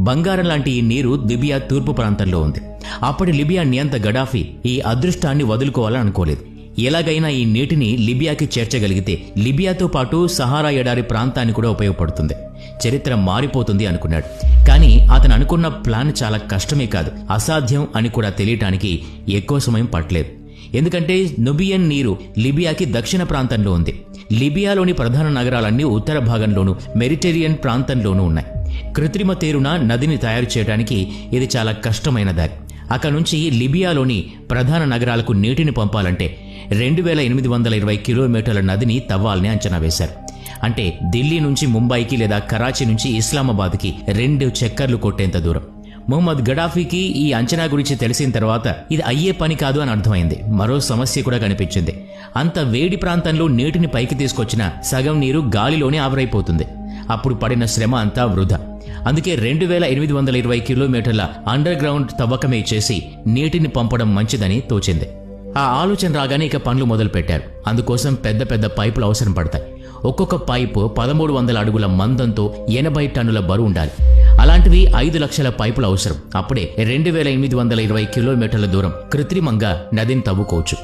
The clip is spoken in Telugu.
బంగారం లాంటి ఈ నీరు లిబియా తూర్పు ప్రాంతంలో ఉంది. అప్పటి లిబియా నియంత గడాఫీ ఈ అదృష్టాన్ని వదులుకోవాలని అనుకోలేదు. ఎలాగైనా ఈ నీటిని లిబియాకి చేర్చగలిగితే లిబియాతో పాటు సహారా ఎడారి ప్రాంతాన్ని కూడా ఉపయోగపడుతుంది, చరిత్ర మారిపోతుంది అనుకున్నాడు. కానీ అతను అనుకున్న ప్లాన్ చాలా కష్టమే కాదు, అసాధ్యం అని కూడా తెలియటానికి ఎక్కువ సమయం పట్టలేదు. ఎందుకంటే నుబియన్ నీరు లిబియాకి దక్షిణ ప్రాంతంలో ఉంది. లిబియాలోని ప్రధాన నగరాలన్నీ ఉత్తర భాగంలోనూ మెడిటేరియన్ ప్రాంతంలోనూ ఉన్నాయి. కృత్రిమ తేరున నదిని తయారు చేయడానికి ఇది చాలా కష్టమైన దారి. అక్కడ నుంచి లిబియాలోని ప్రధాన నగరాలకు నీటిని పంపాలంటే 2820 కిలోమీటర్ల నదిని తవ్వాలని అంచనా వేశారు. అంటే ఢిల్లీ నుంచి ముంబైకి లేదా కరాచీ నుంచి ఇస్లామాబాద్కి 2 చక్కర్లు కొట్టేంత దూరం. మొహమ్మద్ గడాఫీకి ఈ అంచనా గురించి తెలిసిన తర్వాత ఇది అయ్యే పని కాదు అని అర్థమైంది. మరో సమస్య కూడా కనిపించింది. అంత వేడి ప్రాంతంలో నీటిని పైకి తీసుకొచ్చిన సగం నీరు గాలిలోనే ఆవిరైపోతుంది. అప్పుడు పడిన శ్రమ అంతా వృధా. అందుకే 2820 కిలోమీటర్ల అండర్ గ్రౌండ్ తవ్వకమే చేసి నీటిని పంపడం మంచిదని తోచింది. ఆ ఆలోచన రాగానే ఇక పనులు మొదలు పెట్టారు. అందుకోసం పెద్ద పెద్ద పైపులు అవసరం పడతాయి. ఒక్కొక్క పైపు 1300 అడుగుల మందంతో 80 టన్నుల బరువు ఉండాలి. అలాంటివి 5 లక్షల పైపులు అవసరం. అప్పుడే 2820 కిలోమీటర్ల దూరం కృత్రిమంగా నదిని తవ్వుకోవచ్చు.